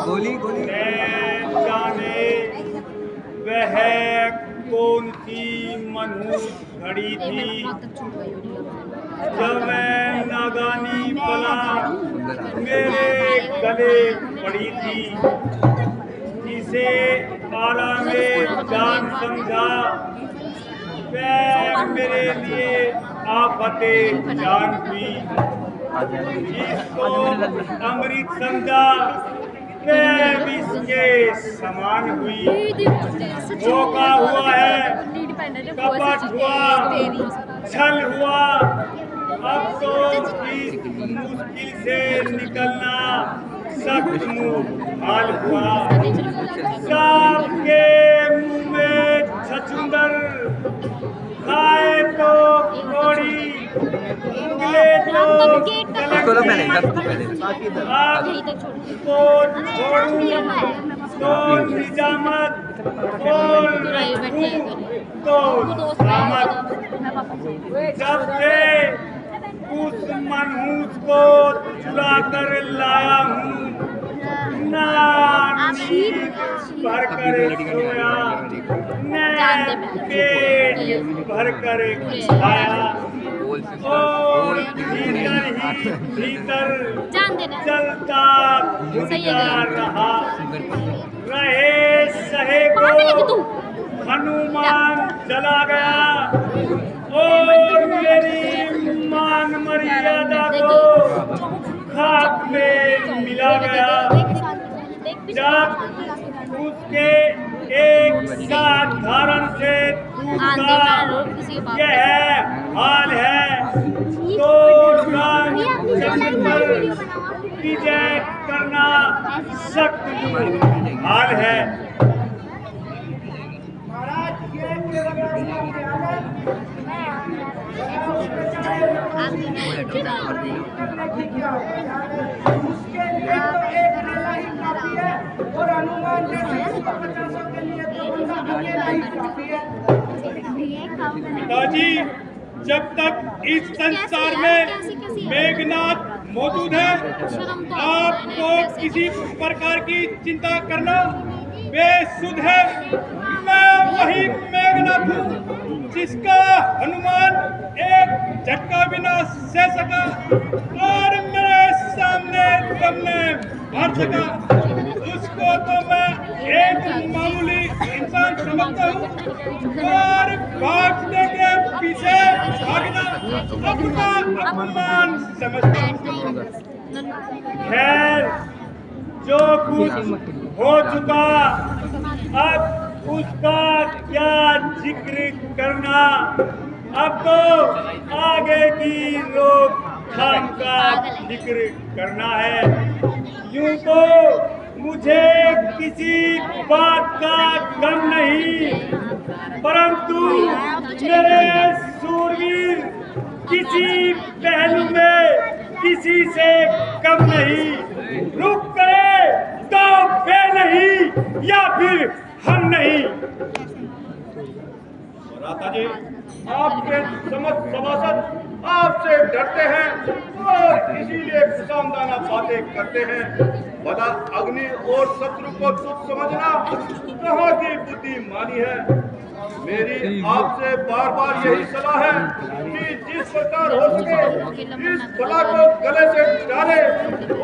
गोली गोली जाने वह कौन सी मनहूस घड़ी थी जब मैं नागानी बला मेरे गले पड़ी थी, जिसे आला में जान समझा वह मेरे लिए आफते जान हुई, जिसको अमृत समझा वह विष के समान हुई। धोखा हुआ है, कपट हुआ, छल हुआ, अब तो इस मुश्किल से निकलना सख्त मुहाल हुआ। सांप के मुंह में छछूंदर, खाए तो कोड़ी, उंगले तो आपको छोड़ूं तो निजामत और रखूं तो सामत। जब से उस मनहूस को चुरा कर लाया हूँ, ना नींद भर कर सोया, न पेट भर कर खाया, और भीतर ही भीतर चलता बुझता रहा। रहे सहे को हनुमान चला गया और मेरी मान मर्यादा को खाक में मिला गया। जब उसके एक साधारण से दूसरा यह हाल है, तो रामचंद्र विजय करना सख्त हाल है। और हनुमान पिताजी, जब तक इस संसार में मेघनाथ मौजूद है, आपको किसी प्रकार की चिंता करना बेसुध है। मैं वही मेघनाथ हूँ जिसका हनुमान एक झटका बिना सह सका और मेरे सामने तुमने भर सका। उसको तो मैं एक मामूली इंसान समझता हूँ और भागने के पीछे भागना अपना अपमान समझता हूँ। खैर, जो कुछ हो चुका अब उसका क्या जिक्र करना। अब तो आगे की रोकथाम का जिक्र करना है। यूं तो मुझे किसी बात का गम नहीं, परंतु मेरे सूरवीर किसी पहलू में किसी से कम नहीं। रुक करे तो वे नहीं या फिर हम नहीं। राता जी, आपके समस्त सभासद आपसे डरते हैं और इसीलिए खुशामदाना बातें करते हैं। भला अग्नि और शत्रु को तुच्छ समझना कहाँ की बुद्धिमानी है। मेरी आपसे बार बार यही सलाह है कि जिस प्रकार हो सके इस बला को गले से डाले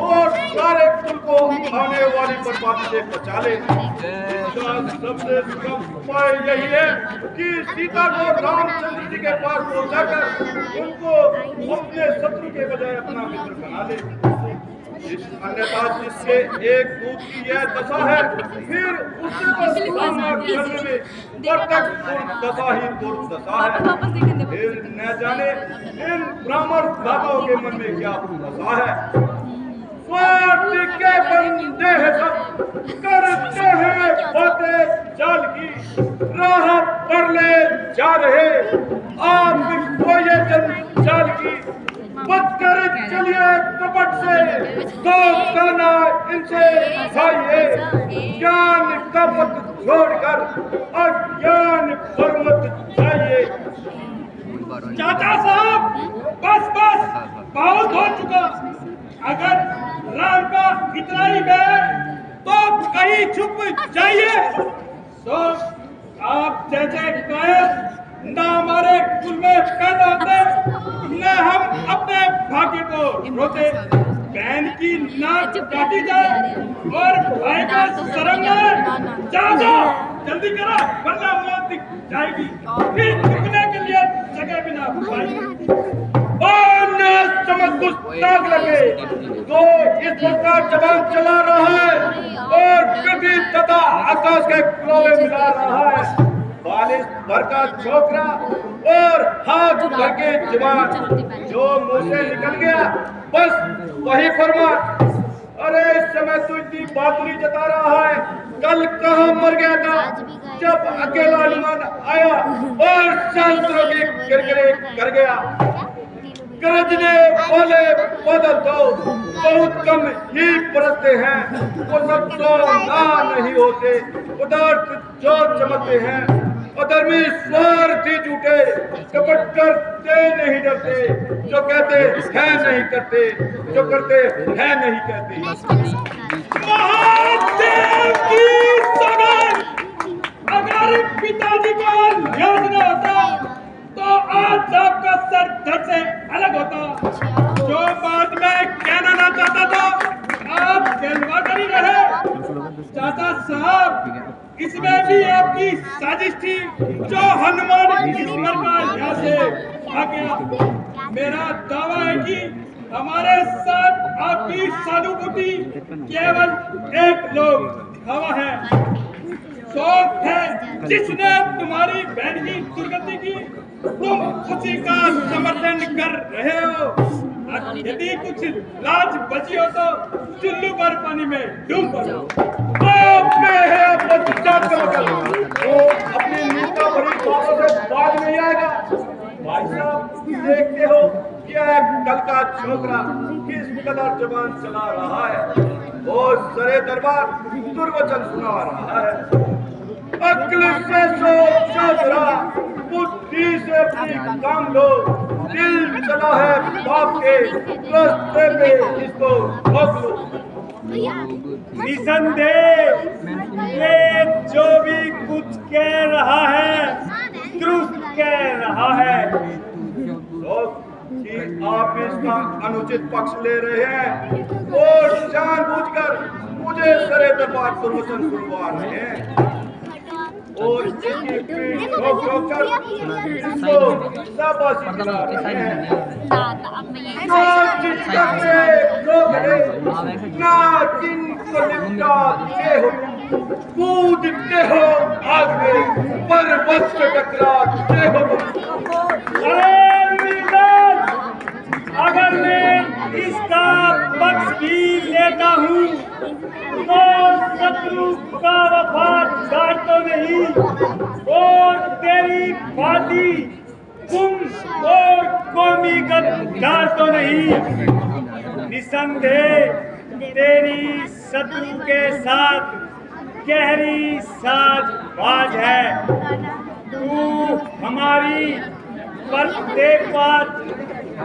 और सारे कुल को आने वाली बर्बादी से बचा ले। इसका सबसे सुगम उपाय यही है कि सीता को रामचंद्र जी के पास पहुंचाकर उनको अपने शत्रु के बजाय अपना मित्र बना ले। अन्यथा जिसके एक दूत की यह दशा है, फिर उससे तो सामना करने में बरतक दुर्दशा ही दुर्दशा है। फिर न जाने इन ब्राह्मण दाताओं के मन में क्या दशा है। स्वार्थ के बंदे हैं सब, करते हैं बातें जाल की, राह पर ले जा रहे आपको ये जाल की। बच कर चलिए कपट से, दो करना इनसे खाइए। ज्ञान का पथ छोड़कर अज्ञान पर मत जाइए। चाचा साहब, बस बस बहुत हो चुका। अगर राम का इतना ही है तो कहीं छुप जाइए। तो आप जैसे कायर न हमारे कुल में पैदा होते न हम अपने भाग्य को रोते। बहन की नाक काटी जाए और भाई का शर्म न आए। जाओ जाओ जल्दी करो वरना मौत दिख जाएगी। फिर छुपने के लिए जगह भी ना पाएगी। समझ गुस्ताख लगे तो इस प्रकार जवान चला रहा है और पृथ्वी तथा आकाश के क्रोवे मिला रहा है। बालिश भर का छोकरा और हाथ भर के जवान जो मुंह से निकल गया बस वही फरमा। अरे इस समय तू इतनी बहादुरी जता रहा है, कल कहाँ मर गया था जब अकेला हनुमान आया और शास्त्रों के गिरगिरे कर गया। गरजने वाले बदल दो बहुत कम ही बरसते हैं, वो सब तो ना नहीं होते। उदार्थ जो चमकते हैं, अधर्मी स्वार्थी झूठे कपट करते नहीं डरते, जो कहते हैं नहीं करते, जो करते हैं नहीं कहते। महादेव की सगाई अगर पिताजी को याद न होता तो आज आपका सर धड़ से अलग होता। जो बात मैं कहना ना चाहता था आप कहलवा कर ही रहे। चाचा साहब इसमें भी आपकी साजिश थी जो हनुमान इस प्रकार यहाँ से आ गया। मेरा दावा है कि हमारे साथ आपकी सहानुभूति केवल एक लोग हवा है, शौक है जिसने तुम्हारी बहन की दुर्गति की, तुम उसी का समर्थन कर रहे हो। यदि कुछ लाज बची हो तो चुल्लू भर पानी में डूब पड़ो। वो अपनी नीता भरी बातों से बाद में आएगा। भाई साहब देखते हो यह कल का छोकरा किस कदर जबान चला रहा है, वो सरे दरबार दुर्वचन सुना रहा है। अक्ल से सोचो जरा, बुद्धि से अपनी काम लो, दिल चला है बाप के रास्ते पे इसको रोक लो। निसंदेह ये जो भी कुछ कह रहा है दुरुस्त कह रहा है। तो कि आप इसका अनुचित पक्ष ले रहे हैं और जानबूझकर मुझे सरे दरबार प्रवचन सुनवा रहे हैं और इसकी पीठ ठोक कर इसको शाबाशी दिला रहे हैं। ना जिनको निपटाते हो कूदते हो आग में, पर्वत से टकराते हो। अगर मैं इसका पक्ष भी लेता हूँ तो शत्रु का वफादार तो नहीं और तेरी फादी तुम और कौमी गद्दार तो नहीं। निसंदेह तेरी शत्रु के साथ गहरी साझबाज है। तू हमारी प्रत्येक बात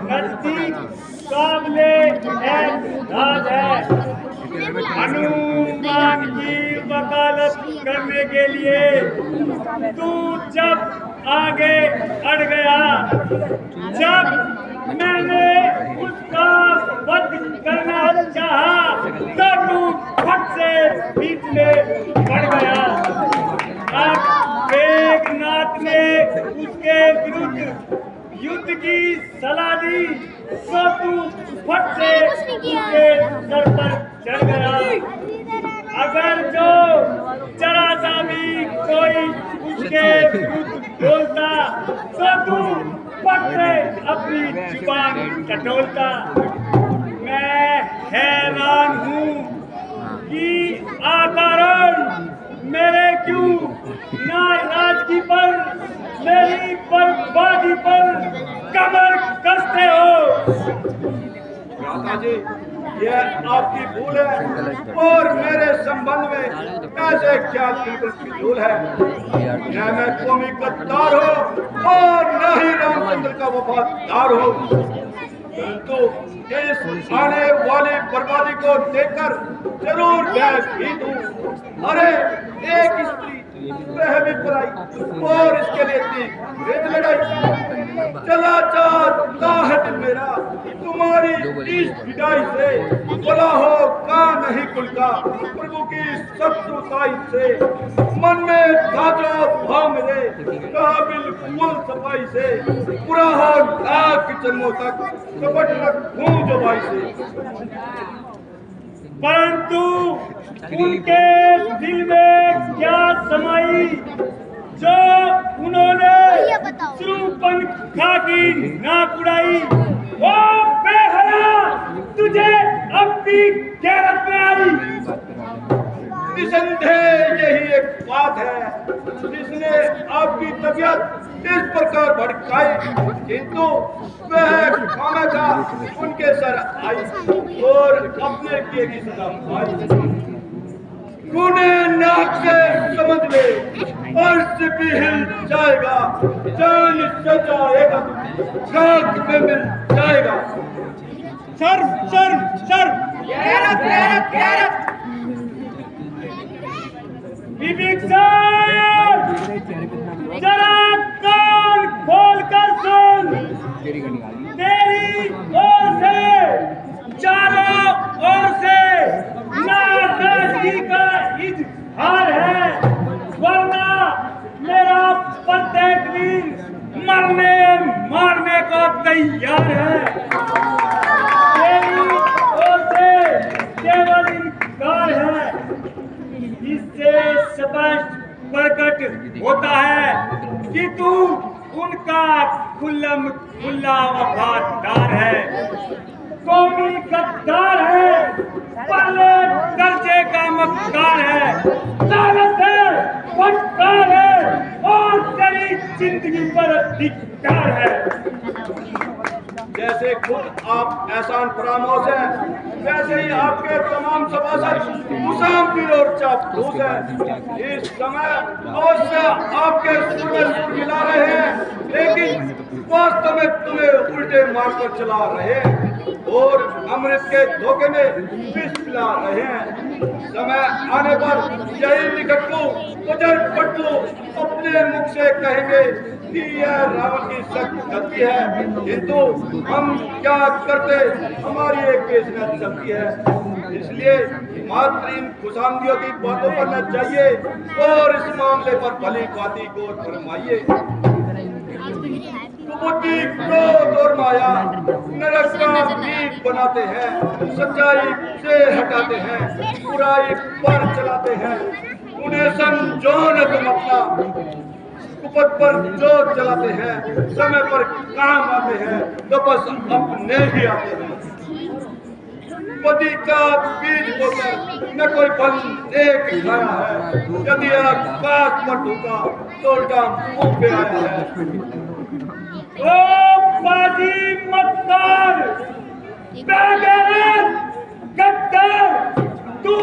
नजदीक काबिले एतमाद है। हनुमान की वकालत करने के लिए तू जब आगे अड़ गया, जब मैंने उसका वध करना चाहा तो तू फट से बीच में पड़ गया। अब मेघनाथ ने उसके विरुद्ध युद्ध की सलाह दी तो तू फट से उसके सर पर चढ़ गया। अगर जो जरा सा भी कोई उसके विरुद्ध बोलता तो तू फट से अपनी जुबान टटोलता। मैं हैरान हूँ कि आकारण मेरे क्यों नाराजगी पर, मेरी बर्बादी पर कमर कसते हो। जी यह आपकी भूल है और मेरे संबंध में ऐसे क्या बिल्कुल फिजूल है। न मैं कौमी गद्दार हूँ और न ही रामचंद्र का वफादार हूँ। परंतु इस आने वाली बर्बादी को देखकर जरूर मैं भी दूं। अरे एक स्त्री, वह भी पराई, और इसके लिए इतनी रेत लड़ाई। चला चाहता है दिल मेरा तुम्हारी इस विदाई से, भला हो का नहीं कुल का प्रभु की शत्रुताई से। मन में था जो भाव मेरे कहा बिल्कुल सफाई से, पूरा हो लाख जन्मों तक कपट रखूं जो भाई से। परंतु उनके दिल में क्या समाई जो उन्होंने शूर्पणखा की नाक उड़ाई। ओ बेहया, तुझे अब भी गैरत में आई। निसंदेह यही एक बात है जिसने आपकी तबीयत इस प्रकार भड़काई, किंतु वह खामखा उनके सर आई और अपने किए की सजा पाई। खूने नाक से समझ ले, अर्श भी हिल जाएगा, जान से जाएगा, खाक में मिल जाएगा। शर्म शर्म शर्म, गैरत गैरत गैरत। विभीषण, जरा कान खोल कर सुन। तेरी ओर से चारों ओर से नाराजगी का इजहार है, वरना मेरा प्रत्येक वीर मरने मारने को तैयार है। तेरी ओर से केवल इनकार है, इससे स्पष्ट प्रकट होता है कि तू उनका खुल्लम खुल्ला वफादार है, कौमी गद्दार है, पहले दर्जे का मक्कार है, लालच है, फटकार है और तेरी जिंदगी पर धिक्कार है। जैसे खुद आप एहसान फरामोश हैं, वैसे ही आपके तमाम सभासद मुसाफिर और चापलूस हैं। इस समय अवश्य आपके सुर में सुर मिला रहे हैं, लेकिन वास्तव में तुम्हें उल्टे मारकर चला रहे हैं और अमृत के धोखे में विष पिला रहे हैं। समय आने पर यही निकटू गुजर पटलू अपने मुख से कहेंगे कि यह रावण की सख्त गलती है, किंतु हम क्या करते, हमारी एक पेशकश चलती है। इसलिए मात्र इन खुशामदियों की बातों पर न जाइए और इस मामले पर भली बाती गौर फरमाइए। बुद्धि, क्रोध और माया नरक का बीज बनाते हैं, सच्चाई से हटाते हैं, बुराई पर चलाते हैं। उन्हें समझो न तुम अपना, कुपथ पर जो चलाते हैं, समय पर काम आते हैं तो बस अपने ही आते हैं। पति का बीज बोकर न कोई फल देख खाया है, यदि आकाश पर ढूंढा तो उल्टा मुंह पे आया है। ओ बाजी मक्कार, बेगैरत गद्दार, तू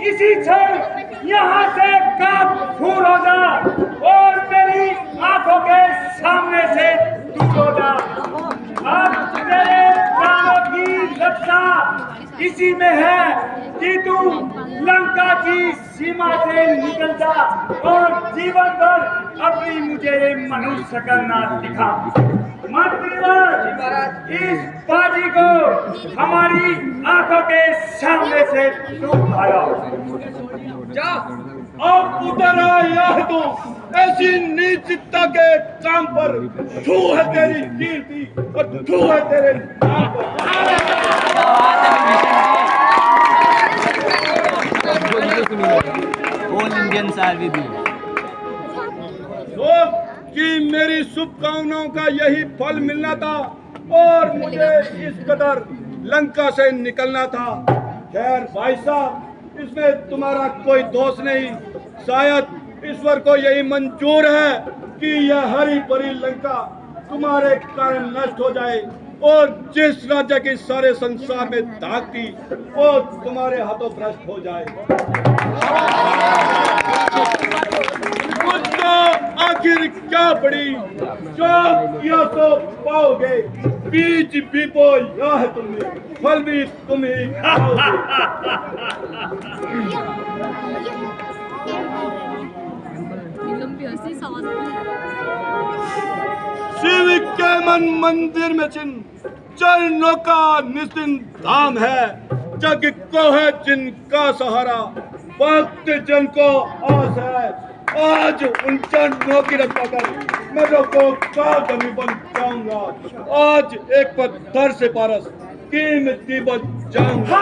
इसी क्षण यहाँ से काफूर हो जा और मेरी आंखों के सामने से दूर हो जा। अब तेरे प्राणों की रक्षा इसी में है कि तू लंका की सीमा से निकल जा और जीवन भर अपनी मुझे मनुष्य करना दिखा। मंत्रीवर, इस बाजी को हमारी आंखों के सामने से दूर भागाओ। जा अब उतर आया तू ऐसी नीचता के काम पर, छू है तेरी कीर्ति और छू है तेरे नाम पर। All Indians are with you. लोग कि मेरी शुभकामनाओं का यही फल मिलना था और मुझे इस कदर लंका से निकलना था। खैर भाई साहब, इसमें तुम्हारा कोई दोष नहीं। शायद ईश्वर को यही मंजूर है कि यह हरी भरी लंका तुम्हारे कारण नष्ट हो जाए और जिस राज्य की सारे संसार में धाक थी वो तुम्हारे हाथों भ्रष्ट हो जाए। मुझको आखिर क्या पड़ी, जो किया तो पाओगे। बीज भी बोया है तुमने, फल भी तुम ही खाओगे। शिव के मंदिर में चिन्ह चरणों का निस्दिन धाम है। जग को है जिनका सहारा, भक्त जन को आस है। आज उन चरणों की रक्षा कर मैं को कमी बन जाऊंगा। आज एक पत्थर से पारस कीमती बन जाऊंगा।